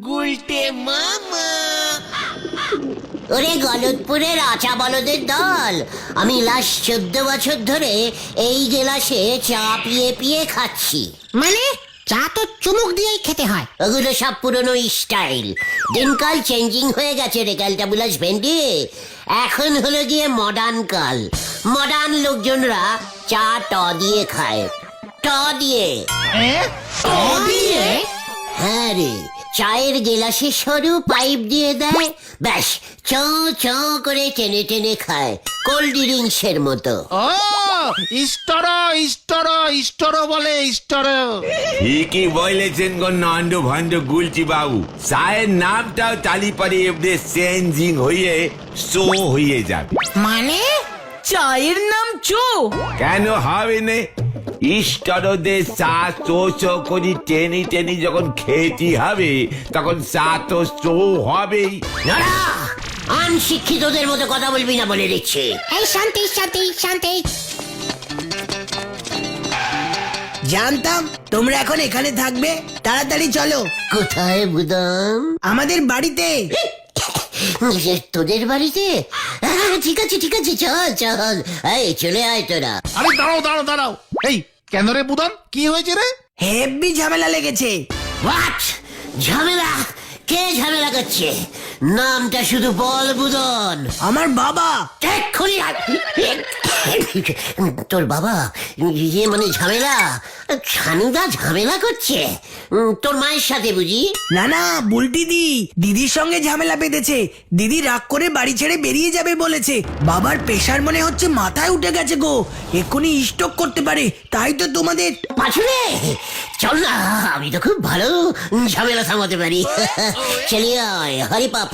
গুলটে মামা। ওরে গলতপুরের আচা বলদের দল, আমি লাস্ট 14 বছর ধরে এই গেলাসে চা পিয়ে পিয়ে খাচ্ছি। মানে চা তো চুমুক দিয়েই খেতে হয়। ওগুলো সব পুরনো স্টাইল, দিনকাল চেঞ্জিং হয়ে গেছে রে ক্যালটাবুলাস ভেন্ডি। এখন হলো গিয়ে মডার্ন কাল। মডার্ন লোকজনরা চা ট দিয়ে খায়, ট দিয়ে। হ্যাঁ রে, চায়ের গেলাসে সরু পাইপ দিয়ে দেয়, ব্যাস চ চ করে টেনে টেনে খায়, কোল্ড ড্রিঙ্কসের মতো। ও ইস্টরো বলে ইস্টরো। ঠিকই বলেছেন গো নন্দ ভন্ড গুলচি বাবু, চায়ের নামটাও তালিপারে এমনি চেঞ্জিং হয়ে শো হয়ে যাবে। মানে চায়ের নাম চো? কেন হবে না? ইস্টরদের চা চো চো করি টেনি টেনি যখন খেতে হবে তখন চা তো চো হবেই। নড়া, আনশিক্ষিতদের মতো কথা বলবি না বলে দিচ্ছি। এই শান্তি শান্তি শান্তি। জানতাম তোমরা এখন এখানে থাকবে, তাড়াতাড়ি চলো। কোথায় বুদাম? আমাদের বাড়িতে। তোদের বাড়িতে? হ্যাঁ, ঠিক আছে ঠিক আছে, চল চল, এই চলে আয় তোরা। আরে দাঁড়াও। এই কেন রে বুদন, কি হয়েছে রে? হেব্বি ঝামেলা লেগেছে। হোয়াট? ঝামেলা? কে ঝামেলা করছে? নামটা শুধু বল বুদন। আমার বাবা। এক্ষুনি তোর বাবা? ইয়ে মানে ঝামেলা? ছানুদা ঝামেলা করছে তোর মায়ের সাথে বুঝি? না না, বুলটি দিদির সঙ্গে ঝামেলা বেঁধেছে। দিদি রাগ করে বাড়ি ছেড়ে বেরিয়ে যাবে বলেছে। বাবার প্রেশার মনে হচ্ছে মাথায় উঠে গেছে গো, এক্ষুনি স্ট্রোক করতে পারে। তাই তো তোমাদের। পাছুরে চল না, আমি তো খুব ভালো ঝামেলা থামাতে পারি। চলিয়ে আয়, হরিপাপ।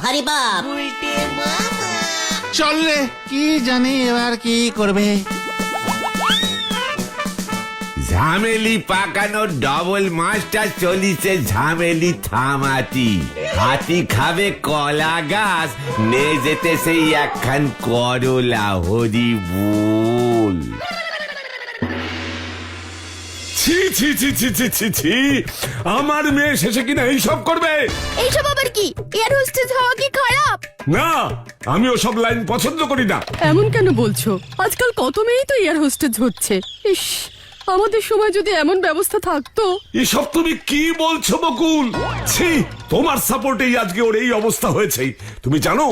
চল রে, কি জানি এবার কি করবে। ঝামেলি পাকানো ডবল মাস্টার চলিছে ঝামেলি থামাতি। হাতি খাবে কলা গাছ, নে যেতে সেই একখান করলা, হরি বল। ছি ছি ছি ছি ছি ছি ছি, আমার মেয়ে শেষে কিনা এইসব করবে? এইসব আবার কি? এয়ার হোস্টেস হওয়া কি খারাপ? না, আমি ওসব লাইন পছন্দ করি না। এমন কেন বলছো? আজকাল কত মেয়েই তো এয়ার হোস্টেস হচ্ছে। ইস, আমাদের সময় যদি এমন ব্যবস্থা থাকতো। এসব তুমি কি বলছো বকুল? ছি, তোমার সাপোর্টেই আজকে ওর এই অবস্থা হয়েছে। তুমি জানো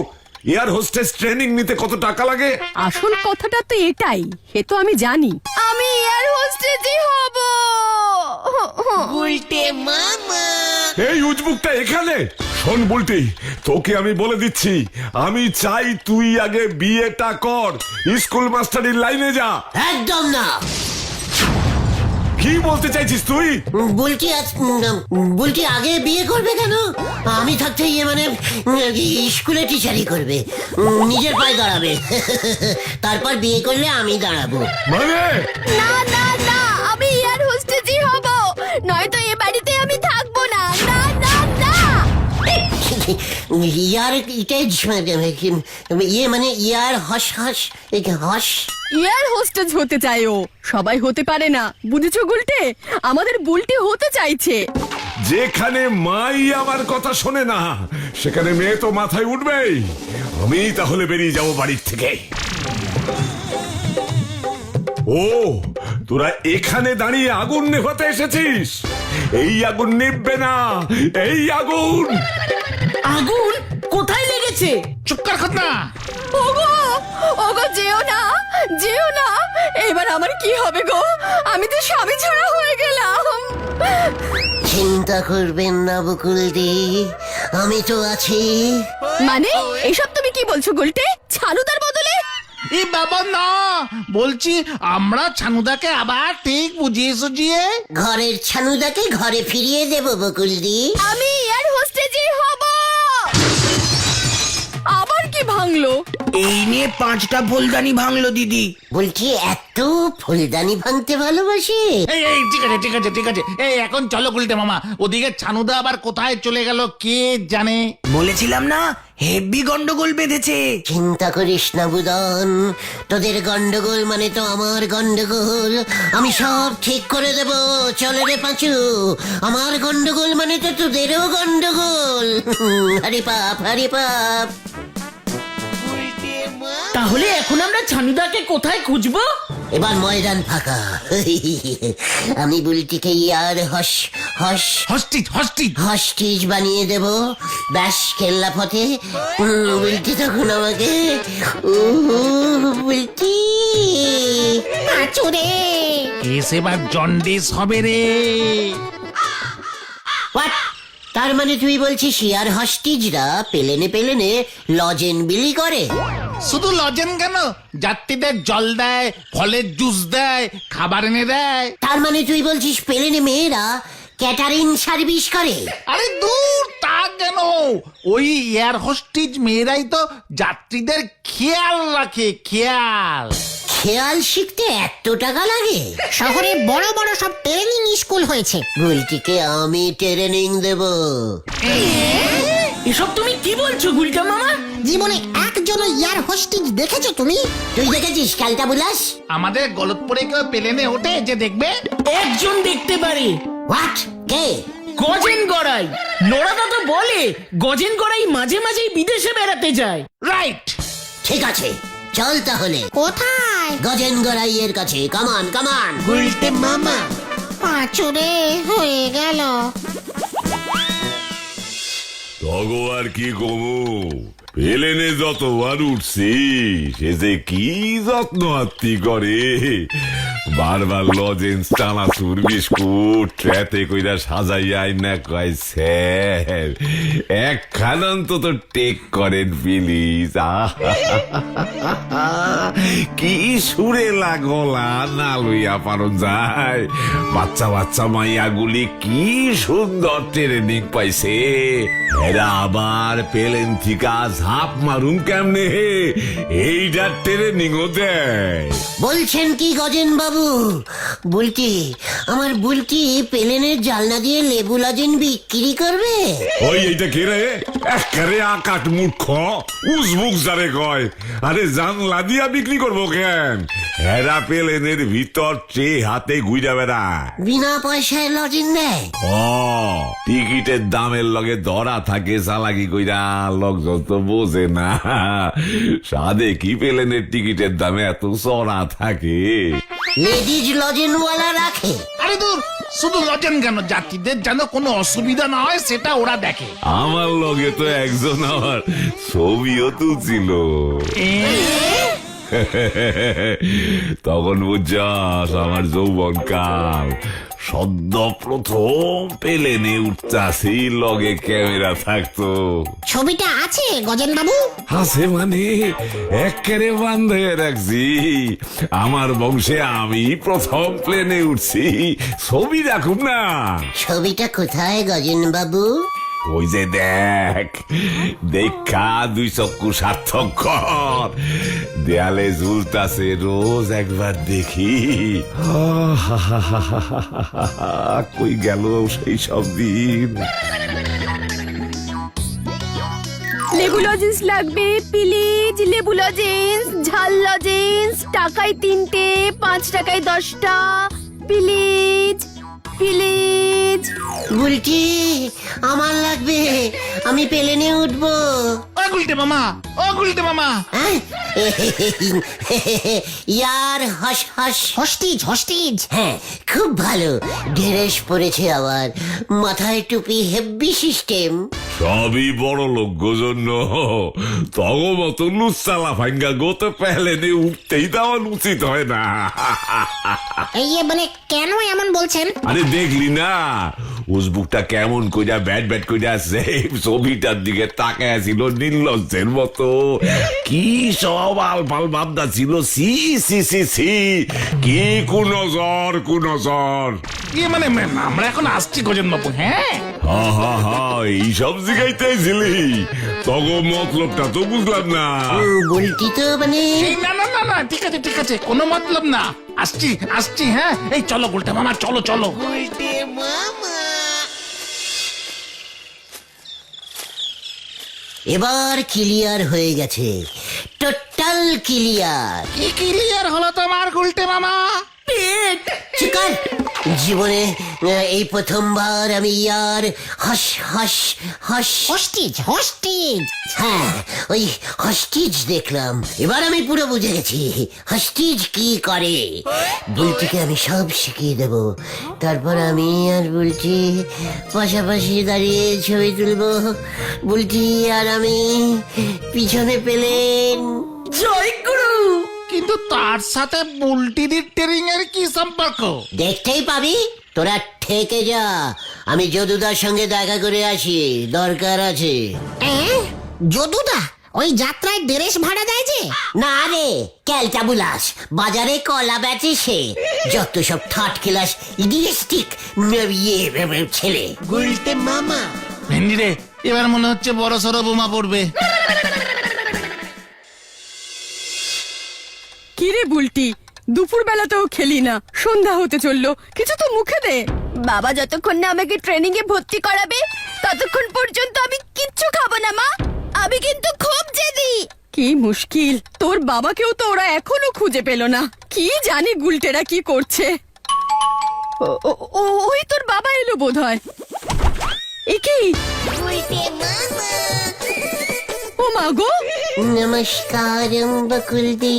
এয়ার হোস্টেস ট্রেনিং নিতে কত টাকা লাগে? আসল কথাটা তো এটাই, সে তো আমি জানি। আমি এয়ার হোস্টেসই হব। গুলটে মামা। এই উজবুকটা এখানে শোন বলতে, তোকে আমি বলে দিচ্ছি, আমি চাই তুই আগে বিয়েটা কর, স্কুল মাস্টারের লাইনে যা। একদম না। কি বলতে চাইছিস তুই? বুলটি আগে বিয়ে করবে কেন? আমি থাকতে ইয়ে মানে স্কুলে টিচারই করবে, নিজের পায়ে দাঁড়াবে। তারপর বিয়ে করলে আমি দাঁড়াবো। মানে না না না, আমি এয়ার হোস্টেসই হব, নয়তো এ বাড়িতে আমি থাকবো না। না না না। ইয়ার ইয়ে মানে ইয়ার হস হস হস। এয়ার হোস্টেস হতে চায় ও, সবাই হতে পারে না, বুঝেছো গুলটে? আমাদের বুলটি হতে চাইছে। যেখানে মাই আমার কথা শোনে না, সেখানে মেয়ে তো মাথায় উঠবেই। আমি তাহলে বেরিয়ে যাব বাড়ির থেকে। ও, তোরা এখানে দাঁড়িয়ে আগুন নেভাতে এসেছিস? এই আগুন নিভবে না, এই আগুন। আগুন কোথায় লেগেছে? চুপ কর না। ওগো ওগো, যেও না যেও না। এবার আমার কি হবে গো? আমি তো স্বামী ছাড়া হয়ে গেলাম। চিন্তা করবেন না বকুলদি, আমি তো আছি। মানে এইসব তুমি কি বলছো গুলটে? ছানুদার বদলে? এ বাবা না, বলছি আমরা ছানুদাকে আবার ঠিক বুঝিয়ে সুঝিয়ে ঘরের ছানুদাকে ঘরে ফিরিয়ে দেব বকুলদি। আমি এয়ার হোস্টেসই হব। আবার কি ভাঙলো? এই নিয়ে 5টা ফুলদানি ভাঙলো দিদি। বলছি এত ফুলদানি ভাঙতে ভালোবাসি? এই ঠিক আছে। এই এখন চলো গুলটে মামা, ওদিকে ছানুদা আবার কোথায় চলে গেল কে জানে। বলেছিলাম না, হেব্বি গন্ডগোল বেঁধেছে। চিন্তা করিস না বুদন, তোদের গন্ডগোল মানে তো আমার গন্ডগোল। আমি সব ঠিক করে দেব, চলে রে পাঁচু। আমার গন্ডগোল মানে তো তোদেরও গন্ডগোল। হরি পাপ হরি পাপ। তাহলে এখন আমরা ছানুদাকে কোথায় খুঁজবো? এবার ময়দান ফাঁকা। আমি বুলটিকে ইয়ার হস্টিজ বানিয়ে দেব। ব্যাস কেল্লা ফতে। বুলটি তখন আমাকে বুলটি পাঁচুরে কেস এবার জন্ডিস হবে রে। হোয়াট? তার মানে তুই বলছিস ইয়ার হস্টিজরা পেলেনে লজেন বিলি করে? শুধু লজেন কেন, যাত্রীদের জল দেয়, ফলের জুস দেয়, খাবার এনে দেয়। তার মানে তুই বলছিস পেলেনে মেয়েরা ক্যাটারিং সার্ভিস করে? আরে দূর, তা কেন? ওই এয়ার হোস্টেজ মেয়েরাই তো যাত্রীদের খেয়াল রাখে। খেয়াল শিখতে এত টাকা লাগে? শহরে বড় বড় সব ট্রেনিং স্কুল হয়েছে। বুলটিকে আমি ট্রেনিং দেব। এসব তুমি কি বলছো গুলটা মামা? জীবনে একজন ইয়ার হোস্টেজ দেখেছো তুমি? তুই দেখেছিস ক্যালটা বুলাস? আমাদের গলতপুরে কেউ প্লেনে ওঠে যে দেখবে? একজন দেখতে পারে। হোয়াট? কে? গজেন গড়াই। নোরাদা তো বলে গজেন গড়াই মাঝে মাঝেই বিদেশে বেড়াতে যায়। রাইট। ঠিক আছে, চল তাহলে। কোথায়? গজেন গড়াইয়ের কাছে। কামান কামান। গুলটে মামা। পাঁচুরে হয়ে গেল। তগো আর কি কমু, প্লেনে যতবার উঠছি সে যে কি যত্ন আত্মি করে। বারবার লজেন্স, চানাচুর, বিস্কুট ট্রেতে কইরা সাজাইয়া না কয় স্যার একখান অন্তত টেক করেন প্লিজ। কি সুরে লাগলা না লইয়া পারো যায়। বাচ্চা মাইয়াগুলি কি সুন্দর ট্রেনিং পাইছে। এরা আবার প্লেন থিকা ঝাঁপ মারুন কেমনে এইটা ট্রেনিংও দেয়। বলছেন কি গজেন বাবু? বুলটি, আমার বুলটি প্লেনের জালনা দিয়ে লেবু লজেন বিক্রি করবে? ওই এইটা কে রে? একেবারে আকাট মূর্খ উজবুক যারে কয়। আরে জানলা দিয়া বিক্রি করবো কেন? এরা প্লেনের ভিতর ট্রে হাতে ঘুরে বেড়ায়। বিনা পয়সায় লজেন দেয়? টিকিটের দামের লগে ধরা থাকে চালাকি কইরা। লোকজন তো বোঝে না সাদে কি প্লেনের টিকিটের দামে এত চড়া থাকে। লেডিজ লজেনওয়ালা রাখে? আরে দূর, শুধু লজেন কেন, যাত্রীদের যেন কোনো অসুবিধা না হয় সেটা ওরা দেখে। আমার লগে তো একজন আমার ছবিও তুলছিল। তখন বুঝছাস আমার যৌবন কাল। সদ্য প্রথম প্লেনে উঠতাছি, লগে ক্যামেরা থাকতো। ছবিটা আছে গজেন বাবু? আছে মানে একেবারে বান্ধে রাখছি। আমার বংশে আমি প্রথম প্লেনে উঠছি, ছবি রাখুন না। ছবিটা কোথায় গজেন বাবু? ওই যে দেখ, দেখা দুই চক্ষু সার্থক কর। দেয়ালে ঝুলতাছে, রোজ একবার দেখি। কই গেল সেই সব দিন। লেবু লজেন্স লাগবে প্লিজ। লেবু লজেন্স, ঝাল লজেন্স, টাকায় 3টে, 5 টাকায় 10টা। Please please. বুলটি, আমার লাগবে, আমি প্লেনে উঠবো। ও গুলটে মামা। হ্যাঁ? ইয়ার হোস্টেজ। হ্যাঁ, খুব ভালো ড্রেস পরেছে আবার, মাথায় টুপি, হেভি সিস্টেম। সবই বড় লোক জন্য। তগ মতো লুচ্চালা ভাঙ্গা গোতে প্লেনে উঠতেই দেওয়া উচিত হয় না। এই মানে কেন এমন বলছেন? আরে দেখলি না উজবুকটা কেমন কইরা ব্যাট কইরা সেই ছবিটার দিকে তাকায় ছিল নির্লজ্জের মতো। কি সব আলফাল ভাবনা ছিল। সি কি কুনজর। মানে আমরা এখন আসছি গজেন বাবু। হ্যাঁ এইসব জিগাইতেছিলি, তগ মতলবটা তো বুঝলাম না। বুলটি তো মানে না, ঠিক আছে, কোনো মতলব না। আসছি। হ্যাঁ, এই চলো গুলটে মামা, চলো। এবার ক্লিয়ার হয়ে গেছে, টোটাল ক্লিয়ার। কি ক্লিয়ার হলো তোমার গুলটে মামা? পেট। চিকন জীবনে এই প্রথমবার আমি ইয়ার হস হস হস হোস্টেজ হোস্টেজ হ্যাঁ ওই হস্টিজ দেখলাম। এবার আমি পুরো বুঝে গেছি হস্টিজ কি করে। বুলটিকে আমি সব শিখিয়ে দেব। তারপর আমি আর বুলটি পাশাপাশি দাঁড়িয়ে ছবি তুলবো। বুলটি আর আমি পিছনে পেলেন। জয় গুরু। কিন্তু তার সাথে বুলটিদির ট্রেনিং এর কি সম্পর্ক? দেখতেই পাবি, তোরা থেকে যা, আমি যদুদার সঙ্গে দেখা করে আসি, দরকার আছে। যদুদা ওই যাত্রায় ড্রেস ভাড়া দেয় যে? না রে ক্যালটা বুলাস, বাজারে কলা বেচে সে। যত সব থার্ড ক্লাস ইডিয়েস্টিক ছেলে। ভেন্ডি রে, এবার মনে হচ্ছে বড় সড়ো বোমা পড়বে। কিরে বুলটি, দুপুর বেলাতেও খেলি না, সন্ধ্যা হতে চললো, কিছু তো মুখে দে। বাবা যতক্ষণ না আমাকে ট্রেনিং এ ভর্তি করাবে ততক্ষণ পর্যন্ত আমি কিচ্ছু খাবো না মা। আমি কিন্তু খুব জেদি। কি মুশকিল, তোর বাবাকেও তো ওরা এখনো খুঁজে পেল না। কি জানি গুলটেরা কি করছে। ওই তোর বাবা এলো বোধহয়। এ কি? ও মা গো, নমস্কার বকুলদি,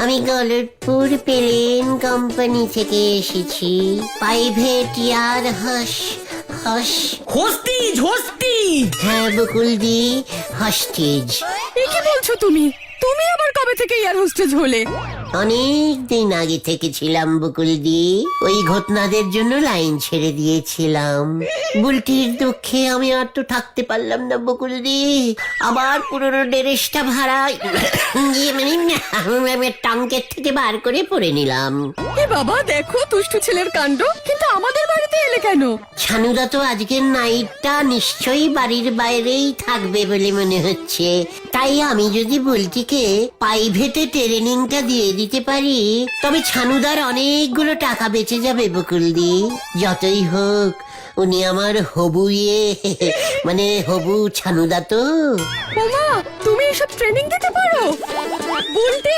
আমি গলতপুর প্লেন কোম্পানি থেকে এসেছি। প্রাইভেট ইয়ার হস হস। হোস্টিজ হোস্টিজ। হ্যাঁ বকুলদি, হস্টিজ। এ কি বলছো তুমি? তুমি আবার কবে থেকে এয়ার হোস্টেজ হলে? অনেক দিন আগে থেকে ছিলাম বকুলদি। ওই ঘটনাদের জন্য লাইন ছেড়ে দিয়েছিলাম। বুলটির দুঃখে আমি আর তো থাকতে পারলাম না বকুলদি। আবার পুরোনো ড্রেসটা ভাড়া টঙ্কের থেকে বার করে পরে নিলাম। এ বাবা, দেখো দুষ্টু ছেলের কাণ্ড। কিন্তু আমাদের বাড়িতে এলে কেন? ছানুদা তো আজকের নাইটটা নিশ্চয়ই বাড়ির বাইরেই থাকবে বলে মনে হচ্ছে। তাই আমি যদি বুলটিকে প্রাইভেটে ট্রেনিংটা দিয়ে দিতে পারি তবে ছানুদার অনেকগুলো টাকা বেঁচে যাবে বকুলদি। যতই হোক উনি আমার হবু মানে হবু ছানুদা তো। ওমা, তুমি এসব ট্রেনিং দিতে পারো? বুলটি,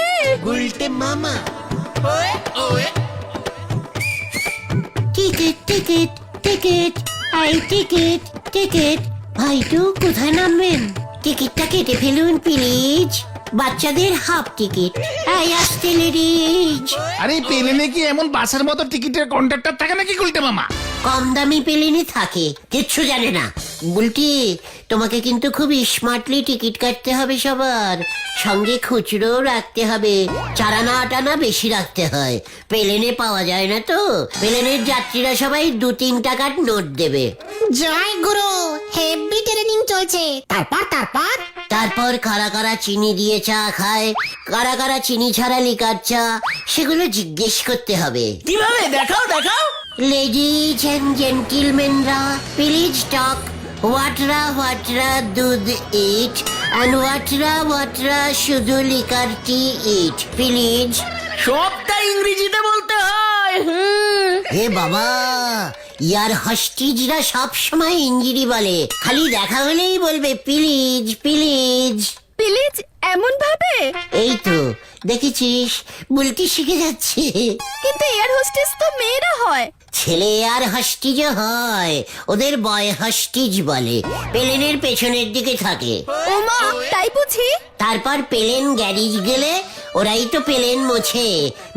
টিকিট টিকিট টিকিট, আই টিকিট টিকিট। ভাইটু কোথায় নামবেন? টিকিটটা কেটে ফেলুন প্লিজ। বাচ্চাদের হাফ টিকিট। আই আসতে লেডিজ। আরে প্লেনে কি এমন বাসের মতো টিকিটের কন্ট্রাক্টর থাকে নাকি গুলটে মামা? কম দামি প্লেনে থাকে, কিচ্ছু জানে না। বুলটি, তোমাকে কিন্তু খুব স্মার্টলি টিকিট কাটতে হবে সবার। সঙ্গে খুচরো রাখতে হবে, 4 আনা 8 আনা বেশি রাখতে হয়। প্লেনে পাওয়া যায় না তো। প্লেনের যাত্রীরা সবাই 2-3 টাকার নোট দেবে। জয় গুরু, হেভি ট্রেনিং চলছে। তারপর কারা কারা চিনি দিয়ে চা খায়, কারা কারা চিনি ছাড়া লিকার চা, সেগুলো জিজ্ঞেস করতে হবে। কিভাবে? দেখাও দেখাও। লেডিজ এন্ড জেন্টিলম্যানরা, প্লিজ টক। হোয়াটরা দুধ ইট, অ্যান্ড হোয়াটরা শুধু লিকার টি ইট প্লিজ। সবটা ইংরেজিতে বলতে হয়। হে বাবা, ইয়ার হস্টিজরা সব সময় ইঞ্জিরি বলে, খালি দেখা হলেই বলবে প্লিজ প্লিজ। প্লিজ এমন ভাবে? এই তো দেখেছিস, বুলটি শিখে যাচ্ছে। কিন্তু এয়ার হোস্টেস তো মেয়েরা হয়। ছেলে আর হস্টিজ হয়, ওদের বয় হস্টিজ বলে। প্লেনের পেছনের দিকে থাকে। ওমা, তাই বুঝি? তারপর প্লেন গ্যারেজ গেলে ওরাই তো প্লেন মোছে।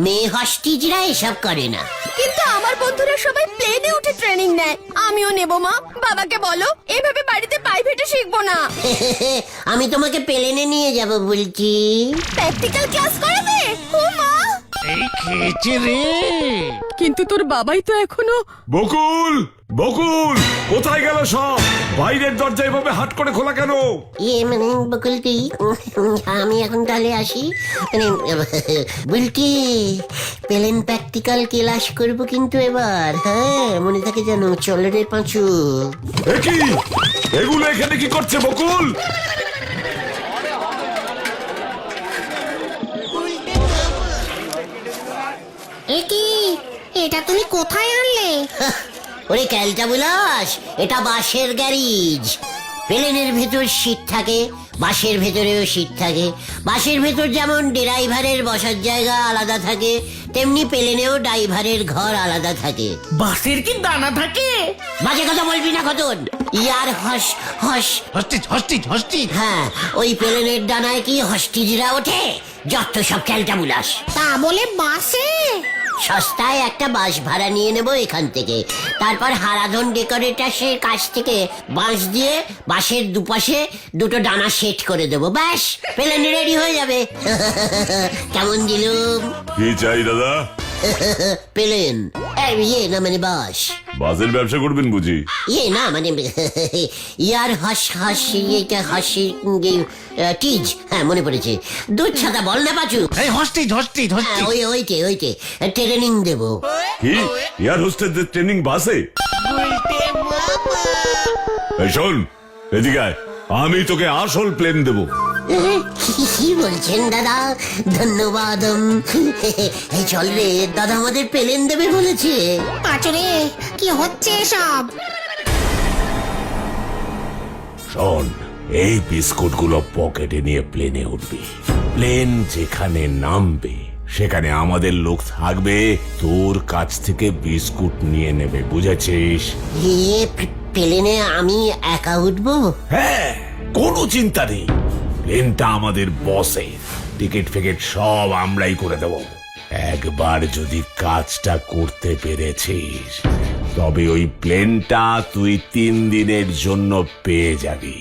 মেয়ে হস্টিজরা এসব করে না। কিন্তু আমার বন্ধুরা সবাই প্লেনে উঠে ট্রেনিং নেয়, আমিও নেব মা। বাবাকে বলো এভাবে বাড়িতে প্রাইভেটে শিখবো না। আমি তোমাকে প্লেনে নিয়ে যাব বলছি। প্র্যাকটিক্যাল ক্লাস করাবে? ও মা, এই খেয়েছে রে। কিন্তু তোর বাবাই তো এখনো। বকুল, বকুল, কোথায় গেল সব? বাইরের দরজা এভাবে হাট করে খোলা কেন? মানে বকুলটি, আমি এখন তাহলে আসি। বলটি, প্লেন প্র্যাকটিক্যাল ক্লাস করবো কিন্তু এবার। হ্যাঁ মনে থাকে যেন। চল রে পাঁচু। কি এগুলো এখানে কি করছে বকুল? এ কি, এটা তুমি কোথায় আনলে? ওরে ক্যালটা বুলাস, এটা বাসের গ্যারেজ। প্লেনের ভেতর সিট থাকে, বাসের ভেতরেও সিট থাকে। বাসের ভেতর যেমন ড্রাইভারের বসার জায়গা আলাদা থাকে, তেমনি প্লেনেও ড্রাইভারের ঘর আলাদা থাকে। বাসের কি দানা থাকে? বাজে কথা বলবি না খতন। ইয়ার হস হস। হস্টিজ হস্টিজ হস্টিজ। হ্যাঁ, ওই প্লেনের ডানায় কি হস্টিজরা ওঠে? যত সব খেলটা বুলাস। তা বলে বাসে? সস্তায় একটা বাস ভাড়া নিয়ে নেব এখান থেকে। তারপর হারাধন ডেকোরেটার্সের কাছ থেকে বাঁশ দিয়ে বাসের দুপাশে দুটো ডানা সেট করে দেবো, ব্যাস প্লেন রেডি হয়ে যাবে। কেমন দিলুম? কি চাই দাদা? প্লেন ইয়ে না মানে বাস। বাসের ব্যবসা করবেন বুঝি? ইয়ে না মানে ইয়ার হাস হাসি এটা হাসি টিজ। হ্যাঁ মনে পড়েছে, দুধ ছাতা বল না বাচু। এই হস্টিজ হস্টিজ হ্যাঁ, হস্টিজ। ওইটে ট্রেনিং দেবো। কি এয়ার হোস্টেসদের ট্রেনিং বাসে? এই শোন, এদিকে আয়, আমি তোকে আসল প্লেন দেবো। কি বলছেন দাদা? ধন্যবাদ। এই চল রে, দাদা আমাদের প্লেন দেবে বলেছে। পাচরে কি হচ্ছে সব? শোন, এই বিস্কুট গুলো পকেটে নিয়ে প্লেনে উঠবি। প্লেন যেখানে নামবে সেখানে আমাদের লোক থাকবে, তোর কাছ থেকে বিস্কুট নিয়ে নেবে, বুঝেছিস? প্লেনে আমি একা উঠবো? হ্যাঁ, কোনো চিন্তা নেই, প্লেনটা আমাদের বসের, টিকিট ফিকিট সব আমরাই করে দেব। একবার যদি কাজটা করতে পেরেছিস তবে ওই প্লেনটা তুই 3 দিনের জন্য পেয়ে যাবি।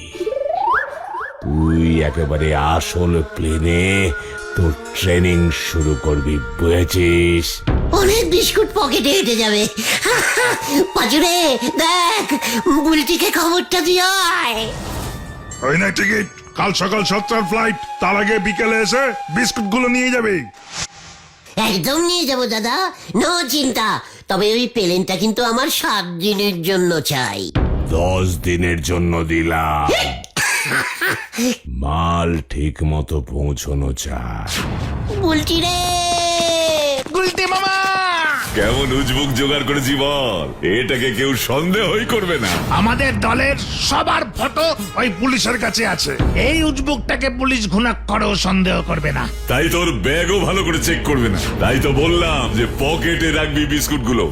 তুই একেবারে আসল প্লেনে তোর ট্রেনিং শুরু করবি, বুঝেছিস? অনেক বিস্কুট পকেটে হেঁটে যাবে। পাচুরে দেখ, বুলটিকে খবরটা দিয়ে আয়। ওই না টিকিট, কাল সকাল 7টার ফ্লাইট, তার আগে বিকেলে এসে বিস্কুট গুলো নিয়ে যাবে। একদম নিয়ে যাবো দাদা, নো চিন্তা। তবে ওই প্লেনটা কিন্তু আমার 7 দিনের জন্য চাই। 10 দিনের জন্য দিলাম। মাল ঠিক মতো পৌঁছানো চায়। বুলটি রে, গুলটে মামা। কেমন উজবুক জোগাড় করেছি বল, এটাকে কেউ সন্দেহই করবে না। আমাদের দলের সবার ফটো ওই পুলিশের কাছে আছে। এই উজবুকটাকে পুলিশ ঘুণাক্ষরেও সন্দেহ করবে না। তাই তোর ব্যাগও ভালো করে চেক করবে না। তাই তো বললাম যে পকেটে রাখবি বিস্কুট গুলো।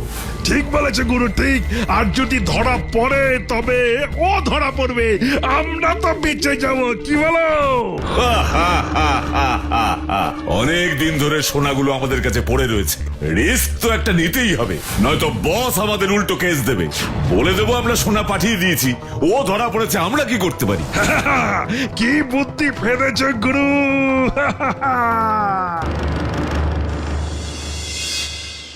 ঠিক বলেছে গুরু, ঠিক। আর যদি ধরা পড়ে তবে ও ধরা পড়বে, আমরা তো বেঁচে যাব, কি বলো? অনেক দিন ধরে সোনাগুলো আমাদের কাছে পড়ে রয়েছে, রিস্ক তো একটা নিতেই হবে, নয়তো বস আমাদের উল্টো কেস দেবে। বলে দেবো আমরা সোনা পাঠিয়ে দিয়েছি, ও ধরা পড়েছে, আমরা কি করতে পারি? কি বুদ্ধি ফেলেছ গুরু!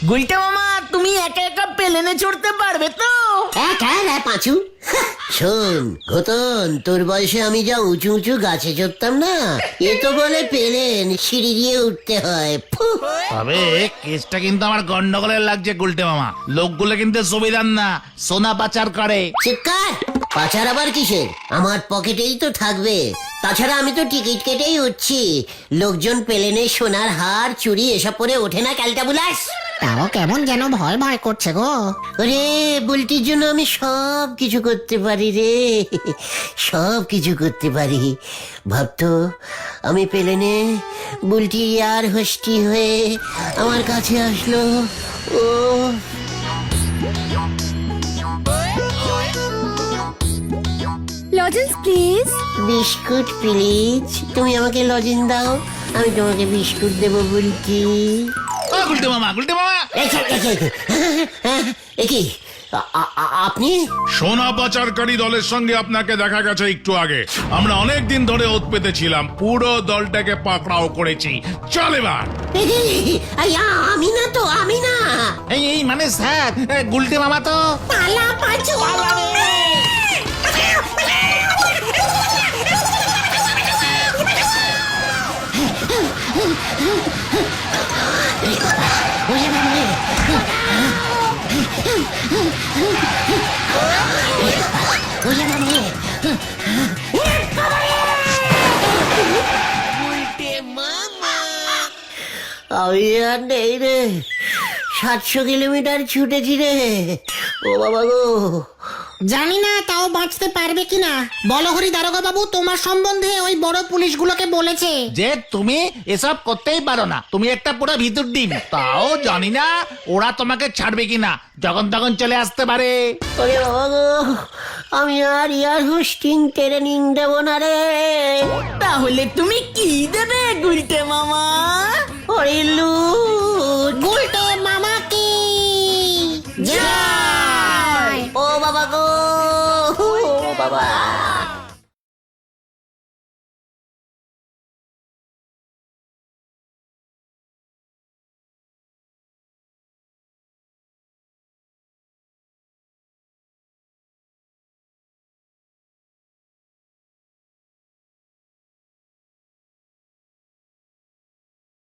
গুলটে মামা, তুমি একা একা প্লেনে চড়তে পারবে তো? পাঁচু। শোন ঘতন, তোর বয়সে আমি যা উঁচু উঁচু গাছে চড়তাম না, এ তো বলে প্লেন সিঁড়ি দিয়ে উঠতে হয়। তবে কেসটা কিন্তু আমার গন্ডগোলের লাগছে গুলটে মামা। লোকগুলো কিন্তু সুবিধার না, সোনা পাচার করে। চিৎকার! পাচার আবার কিসের? আমার পকেটেই তো থাকবে। তাছাড়া আমি তো টিকিট কেটেই উঠছি। লোকজন প্লেনে সোনার হার চুড়ি এসব পরে ওঠে না, ক্যালটা বুলাস। তাও কেমন যেন ভয় ভয় করছে গো। ওরে বুলটির জন্য আমি সব কিছু করতে পারি রে, সব কিছু করতে পারি। ভাবতো আমি প্লেনে, বুলটি আর হোস্টি হয়ে আমার কাছে আসলো। ও লজেন্স প্লিজ। Biscuit please. তুমি আমাকে লজেন দাও, আমি তোমাকে বিস্কুট দেবো বুলটি। ও গুলটে মামা, গুলটে মামা। কি আপনি? সোনা পাচারকারী দলের সঙ্গে আপনাকে দেখা গেছে একটু আগে। আমরা অনেক দিন ধরে ওত পেতেছিলাম, পুরো দলটাকে পাকড়াও করেছি। চল এবার। আমি না তো, আমি না। এই মানে স্যার, গুলটে মামা তো। পালা পাচু। আমি আর নেই রে, 700 কিলোমিটার ছুটেছি রে। ও বাবা গো, জানি না তাও বাঁচতে পারবে কিনা। বলো হরি দারোগা বাবু, তোমার সম্বন্ধে ওই বড় পুলিশগুলোকে বলেছে। যে তুমি এসব করতেই পারো না, তুমি একটা পুরো ভিতর ডিম। তাও জানি না ওরা তোমাকে ছাড়বে কিনা, যখন তখন চলে আসতে পারে। ওরে বাবা গো, আমি আর ইয়ার হোস্টিং ট্রেনিং দেব না রে। তাহলে তুমি কি দেবে গুলটে মামা? হরিলু গুলটে মামা কি জয়! ও বাবা গো, ও বাবা।